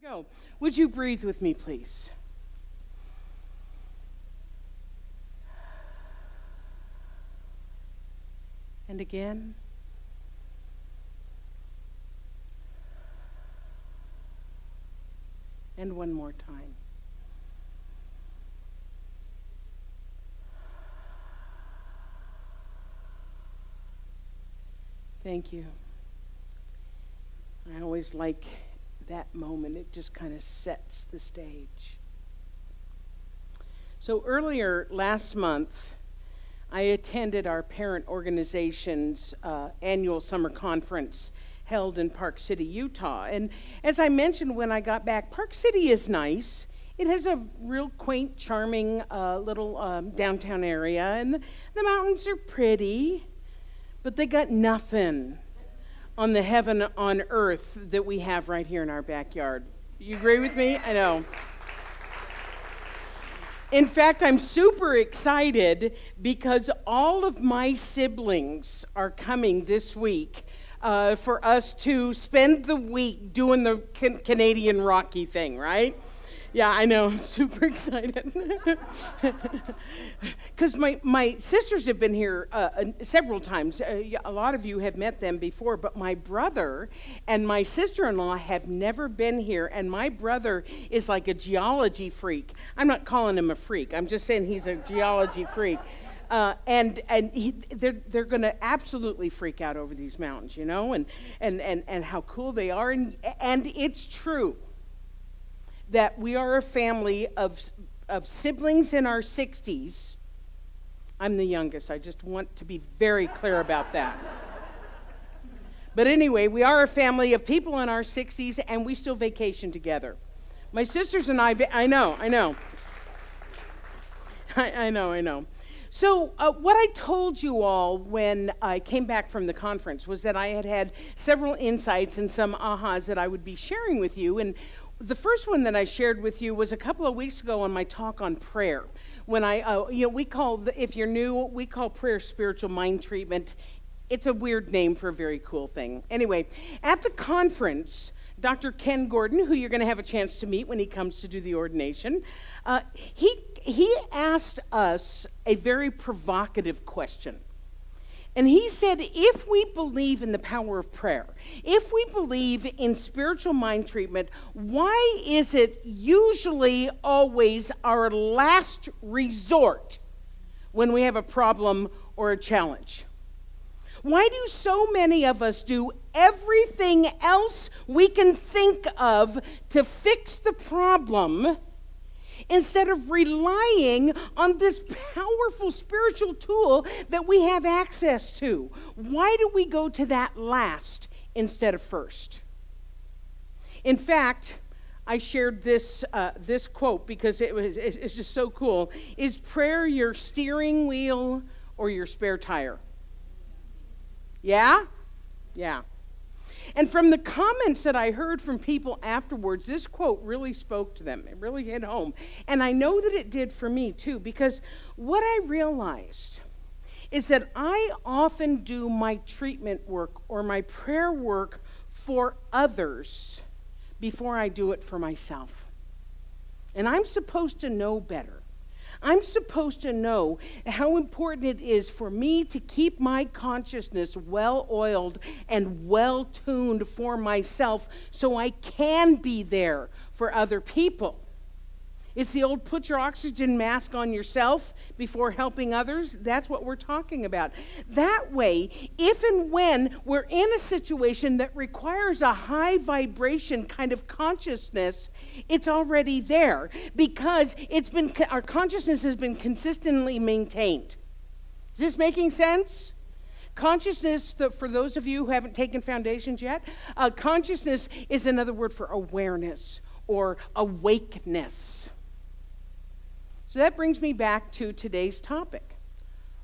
Go. Would you breathe with me, please? And again. And one more time. Thank you. I always like that moment. It just kind of sets the stage. So earlier last month, I attended our parent organization's annual summer conference held in Park City, Utah. And as I mentioned when I got back, Park City is nice. It has a real quaint, charming little downtown area, and the mountains are pretty, but they got nothing on the heaven on earth that we have right here in our backyard. You agree with me? I know. In fact, I'm super excited because all of my siblings are coming this week for us to spend the week doing the Canadian Rocky thing, right? Yeah, I know. I'm super excited. Because my sisters have been here several times. A lot of you have met them before, but my brother and my sister-in-law have never been here, and my brother is like a geology freak. I'm not calling him a freak. I'm just saying he's a geology freak. And they're going to absolutely freak out over these mountains, you know, and how cool they are. And it's true that we are a family of siblings in our 60s. I'm the youngest. I just want to be very clear about that. But anyway, we are a family of people in our 60s, and we still vacation together. My sisters and I know. So what I told you all when I came back from the conference was that I had several insights and some ahas that I would be sharing with you. And the first one that I shared with you was a couple of weeks ago on my talk on prayer. When we call, if you're new, we call prayer spiritual mind treatment. It's a weird name for a very cool thing. Anyway, at the conference, Dr. Ken Gordon, who you're going to have a chance to meet when he comes to do the ordination, he asked us a very provocative question. And he said, if we believe in the power of prayer, if we believe in spiritual mind treatment, why is it usually always our last resort when we have a problem or a challenge? Why do so many of us do everything else we can think of to fix the problem instead of relying on this powerful spiritual tool that we have access to? Why do we go to that last instead of first? In fact, I shared this quote because it's just so cool. Is prayer your steering wheel or your spare tire? Yeah? Yeah. And from the comments that I heard from people afterwards, this quote really spoke to them. It really hit home. And I know that it did for me too, because what I realized is that I often do my treatment work or my prayer work for others before I do it for myself. And I'm supposed to know better. I'm supposed to know how important it is for me to keep my consciousness well-oiled and well-tuned for myself so I can be there for other people. It's the old put your oxygen mask on yourself before helping others. That's what we're talking about. That way, if and when we're in a situation that requires a high vibration kind of consciousness, it's already there because our consciousness has been consistently maintained. Is this making sense? Consciousness, for those of you who haven't taken foundations yet, consciousness is another word for awareness or awakeness. So that brings me back to today's topic,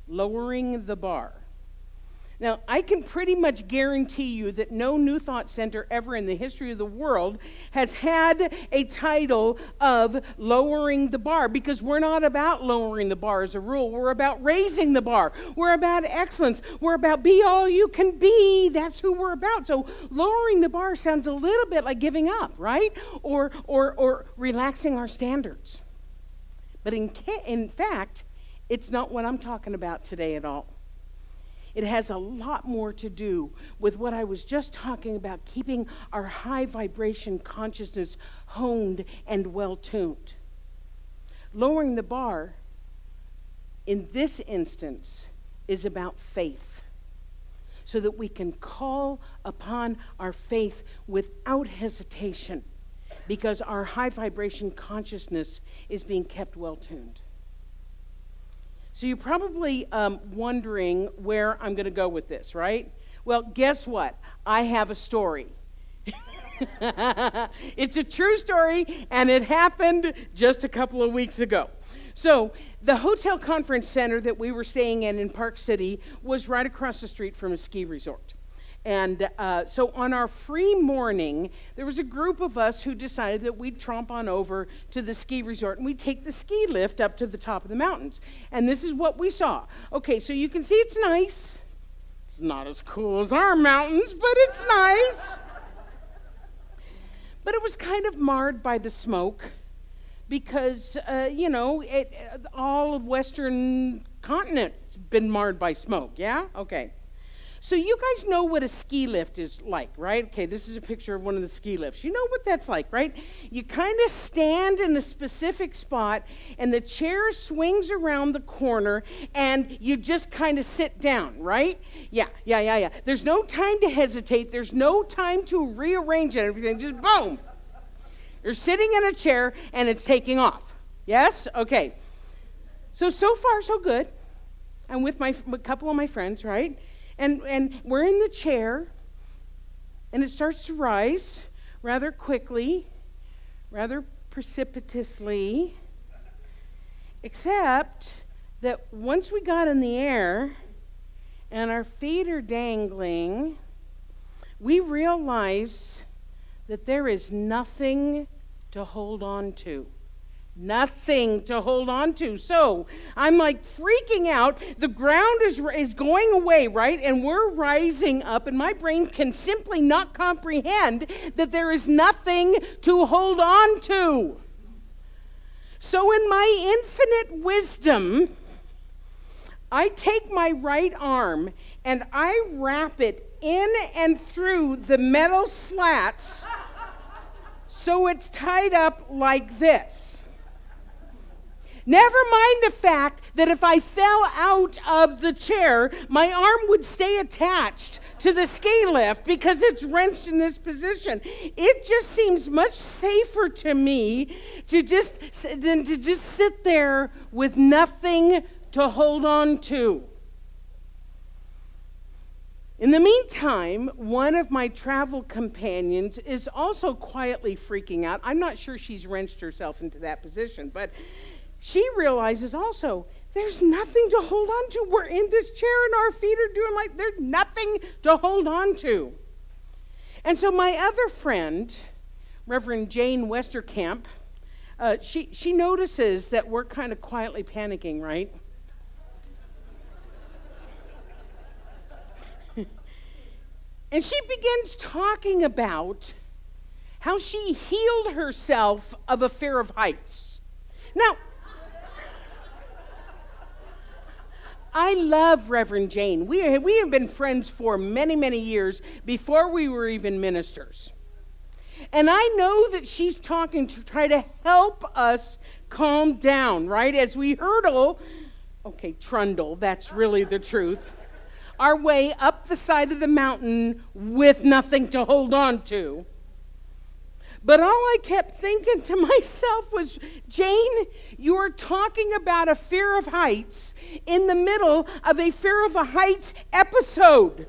lowering the bar. Now, I can pretty much guarantee you that no New Thought Center ever in the history of the world has had a title of lowering the bar, because we're not about lowering the bar as a rule. We're about raising the bar. We're about excellence. We're about be all you can be. That's who we're about. So lowering the bar sounds a little bit like giving up, right? Or relaxing our standards. But in fact, it's not what I'm talking about today at all. It has a lot more to do with what I was just talking about, keeping our high vibration consciousness honed and well-tuned. Lowering the bar, in this instance, is about faith, so that we can call upon our faith without hesitation, because our high vibration consciousness is being kept well-tuned. So you're probably wondering where I'm going to go with this, right? Well, guess what? I have a story. It's a true story, and it happened just a couple of weeks ago. So the hotel conference center that we were staying in Park City was right across the street from a ski resort. And so on our free morning, there was a group of us who decided that we'd tromp on over to the ski resort and we'd take the ski lift up to the top of the mountains. And this is what we saw. Okay, so you can see it's nice. It's not as cool as our mountains, but it's nice. But it was kind of marred by the smoke because, all of Western continent's been marred by smoke, yeah? Okay. So you guys know what a ski lift is like, right? Okay, this is a picture of one of the ski lifts. You know what that's like, right? You kind of stand in a specific spot, and the chair swings around the corner, and you just kind of sit down, right? Yeah. There's no time to hesitate. There's no time to rearrange and everything. Just boom. You're sitting in a chair, and it's taking off. Yes? Okay. So far, so good. I'm with a couple of my friends, right? And we're in the chair, and it starts to rise rather quickly, rather precipitously, except that once we got in the air and our feet are dangling, we realize that there is nothing to hold on to. Nothing to hold on to. So I'm like freaking out. The ground is going away, right? And we're rising up, and my brain can simply not comprehend that there is nothing to hold on to. So in my infinite wisdom, I take my right arm and I wrap it in and through the metal slats so it's tied up like this. Never mind the fact that if I fell out of the chair, my arm would stay attached to the ski lift because it's wrenched in this position. It just seems much safer to me than to just sit there with nothing to hold on to. In the meantime, one of my travel companions is also quietly freaking out. I'm not sure she's wrenched herself into that position, but she realizes also there's nothing to hold on to. We're in this chair and our feet are doing like there's nothing to hold on to. And so my other friend, Reverend Jane Westerkamp, she notices that we're kind of quietly panicking, right? And she begins talking about how she healed herself of a fear of heights. Now, I love Reverend Jane. We have been friends for many, many years before we were even ministers. And I know that she's talking to try to help us calm down, right? As we trundle, that's really the truth, our way up the side of the mountain with nothing to hold on to. But all I kept thinking to myself was, Jane, you're talking about a fear of heights in the middle of a fear of a heights episode.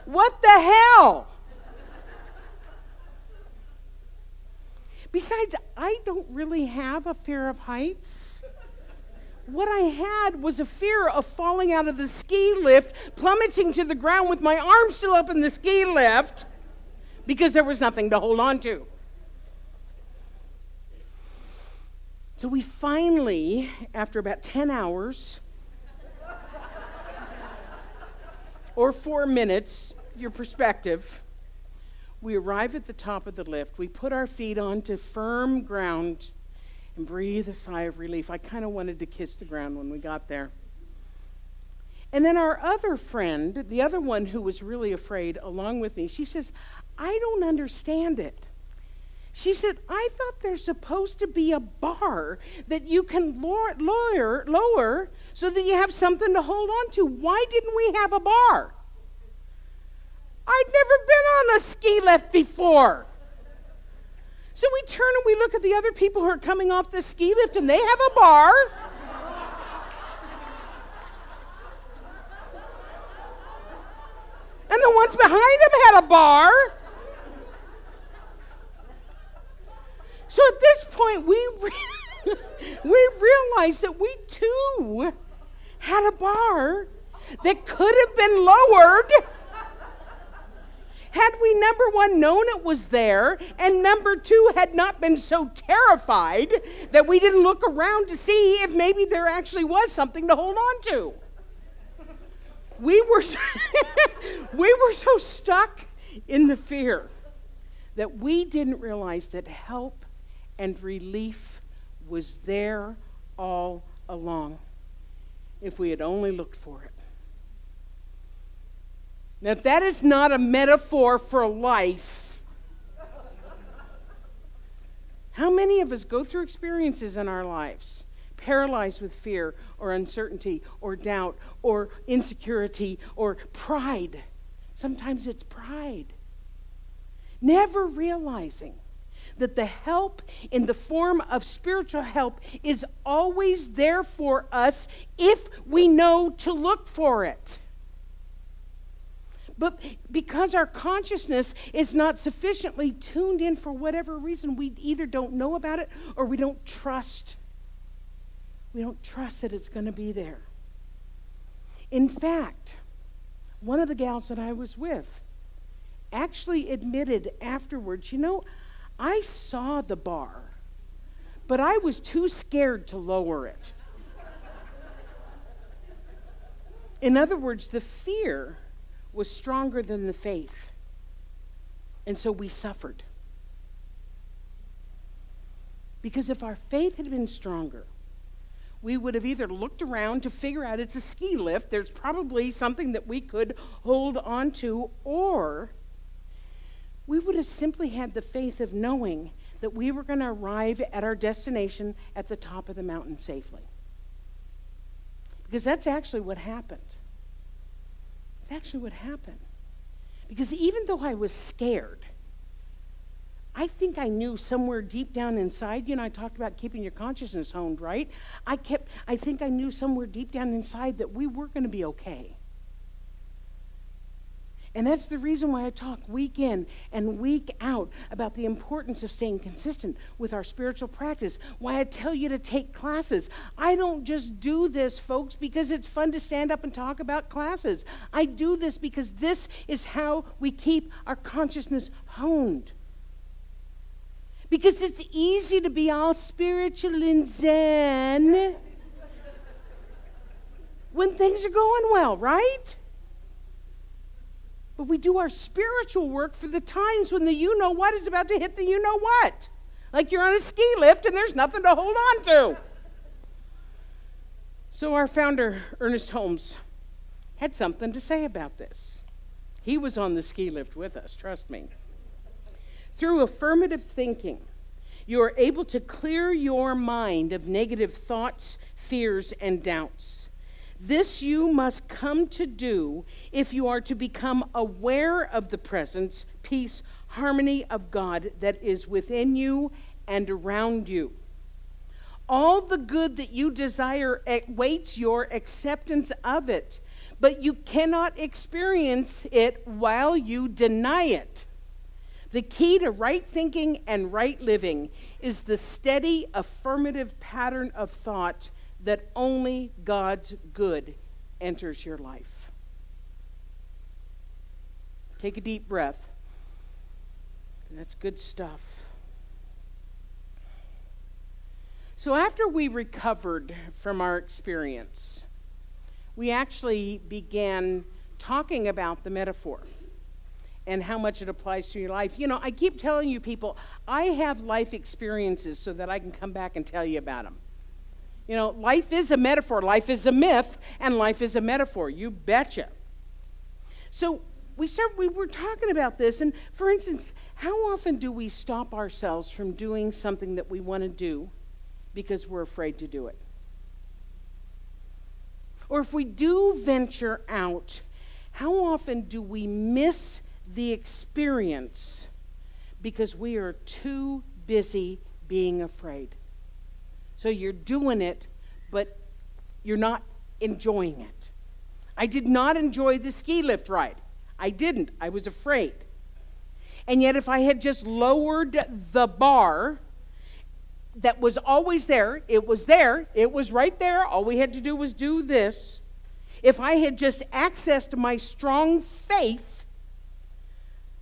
What the hell? Besides, I don't really have a fear of heights. What I had was a fear of falling out of the ski lift, plummeting to the ground with my arm still up in the ski lift, because there was nothing to hold on to. So we finally, after about 10 hours, or 4 minutes, your perspective, we arrive at the top of the lift. We put our feet onto firm ground and breathe a sigh of relief. I kind of wanted to kiss the ground when we got there. And then our other friend, the other one who was really afraid along with me, she says, I don't understand it. She said, I thought there's supposed to be a bar that you can lower so that you have something to hold on to. Why didn't we have a bar? I'd never been on a ski lift before. So we turn and we look at the other people who are coming off the ski lift, and they have a bar. And the ones behind them had a bar. So at this point, we realized that we too had a bar that could have been lowered had we, number one, known it was there, and number two, had not been so terrified that we didn't look around to see if maybe there actually was something to hold on to. We were so stuck in the fear that we didn't realize that help and relief was there all along if we had only looked for it. Now, if that is not a metaphor for life, how many of us go through experiences in our lives paralyzed with fear or uncertainty or doubt or insecurity or pride? Sometimes it's pride. Never realizing that the help in the form of spiritual help is always there for us if we know to look for it. But because our consciousness is not sufficiently tuned in for whatever reason, we either don't know about it or we don't trust. We don't trust that it's going to be there. In fact, one of the gals that I was with actually admitted afterwards, I saw the bar, but I was too scared to lower it. In other words, the fear was stronger than the faith. And so we suffered. Because if our faith had been stronger, we would have either looked around to figure out it's a ski lift, there's probably something that we could hold on to, or we would have simply had the faith of knowing that we were going to arrive at our destination at the top of the mountain safely. Because that's actually what happened. It's actually what happened. Because even though I was scared, I think I knew somewhere deep down inside, I talked about keeping your consciousness honed, right? I think I knew somewhere deep down inside that we were going to be okay. And that's the reason why I talk week in and week out about the importance of staying consistent with our spiritual practice, why I tell you to take classes. I don't just do this, folks, because it's fun to stand up and talk about classes. I do this because this is how we keep our consciousness honed. Because it's easy to be all spiritual and zen when things are going well, right? But we do our spiritual work for the times when the you-know-what is about to hit the you-know-what. Like you're on a ski lift and there's nothing to hold on to. So our founder, Ernest Holmes, had something to say about this. He was on the ski lift with us, trust me. Through affirmative thinking, you are able to clear your mind of negative thoughts, fears, and doubts. This you must come to do if you are to become aware of the presence, peace, harmony of God that is within you and around you. All the good that you desire awaits your acceptance of it, but you cannot experience it while you deny it. The key to right thinking and right living is the steady, affirmative pattern of thought that only God's good enters your life. Take a deep breath. That's good stuff. So after we recovered from our experience, we actually began talking about the metaphor and how much it applies to your life. You know, I keep telling you people, I have life experiences so that I can come back and tell you about them. You know, life is a metaphor, life is a myth, and life is a metaphor. You betcha. So we were talking about this, and for instance, how often do we stop ourselves from doing something that we want to do because we're afraid to do it? Or if we do venture out, how often do we miss the experience because we are too busy being afraid? So you're doing it, but you're not enjoying it. I did not enjoy the ski lift ride. I didn't. I was afraid. And yet if I had just lowered the bar that was always there, it was right there, all we had to do was do this. If I had just accessed my strong faith,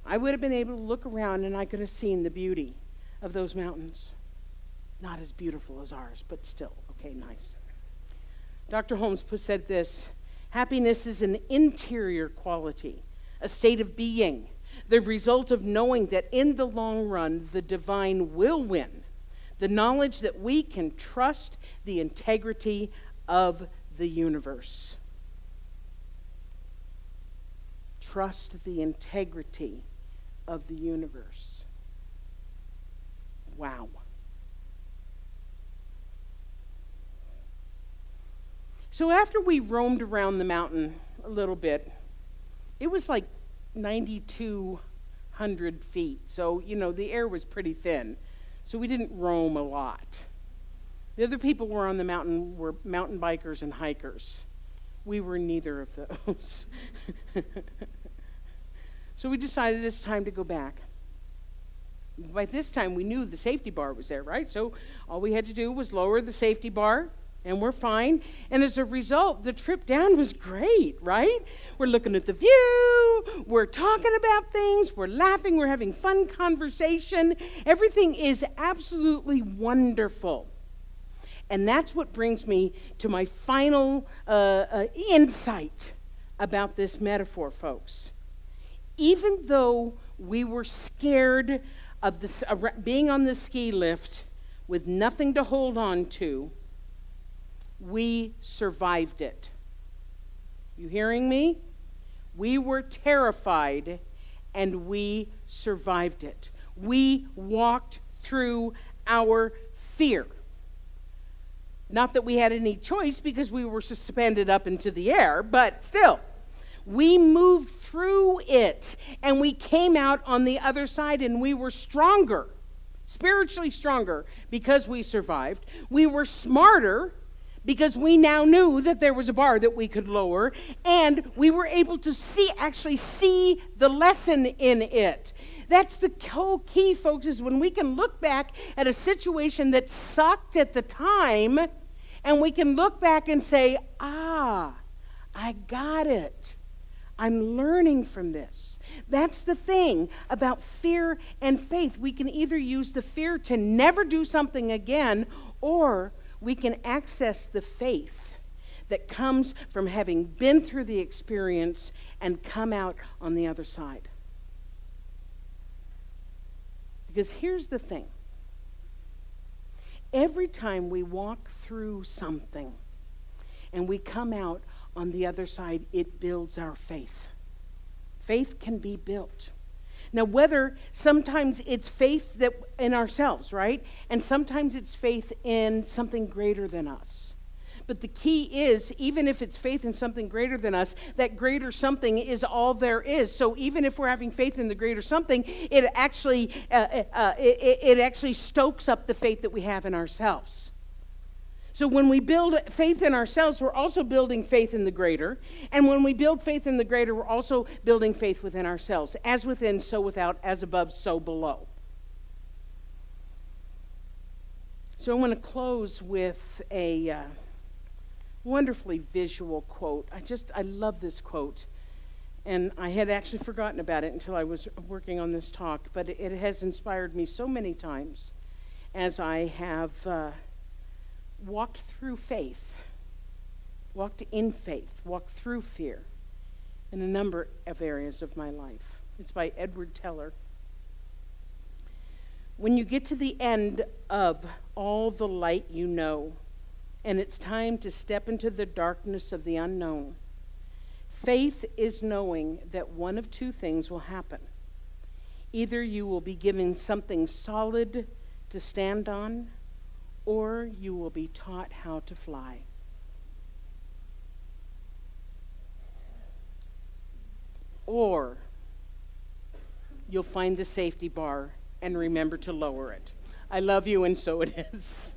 I would have been able to look around and I could have seen the beauty of those mountains. Not as beautiful as ours, but still, okay, nice. Dr. Holmes said this: happiness is an interior quality, a state of being, the result of knowing that in the long run, the divine will win, the knowledge that we can trust the integrity of the universe. Trust the integrity of the universe. Wow. So after we roamed around the mountain a little bit, it was like 9,200 feet. So, you know, the air was pretty thin. So we didn't roam a lot. The other people were on the mountain were mountain bikers and hikers. We were neither of those. So we decided it's time to go back. By this time, we knew the safety bar was there, right? So all we had to do was lower the safety bar, and we're fine. And as a result, the trip down was great, right? We're looking at the view, we're talking about things, we're laughing, we're having fun conversation. Everything is absolutely wonderful. And that's what brings me to my final insight about this metaphor, folks. Even though we were scared of this, being on the ski lift with nothing to hold on to, we survived it. You hearing me? We were terrified and we survived it. We walked through our fear. Not that we had any choice because we were suspended up into the air, but still. We moved through it, and we came out on the other side, and we were stronger, spiritually stronger, because we survived. We were smarter because we now knew that there was a bar that we could lower, and we were able to actually see the lesson in it. That's the whole key, folks, is when we can look back at a situation that sucked at the time, and we can look back and say, I got it. I'm learning from this. That's the thing about fear and faith. We can either use the fear to never do something again, or we can access the faith that comes from having been through the experience and come out on the other side. Because here's the thing. Every time we walk through something and we come out on the other side, it builds our faith. Faith can be built. Now, whether sometimes it's faith that in ourselves, right? And sometimes it's faith in something greater than us. But the key is, even if it's faith in something greater than us, that greater something is all there is. So even if we're having faith in the greater something, it actually stokes up the faith that we have in ourselves. So when we build faith in ourselves, we're also building faith in the greater. And when we build faith in the greater, we're also building faith within ourselves. As within, so without, as above, so below. So I want to close with a wonderfully visual quote. I love this quote. And I had actually forgotten about it until I was working on this talk. But it has inspired me so many times as I have walked through faith, walked in faith, walked through fear in a number of areas of my life. It's by Edward Teller. When you get to the end of all the light you know, and it's time to step into the darkness of the unknown, faith is knowing that one of two things will happen. Either you will be given something solid to stand on, or you will be taught how to fly. Or you'll find the safety bar and remember to lower it. I love you, and so it is.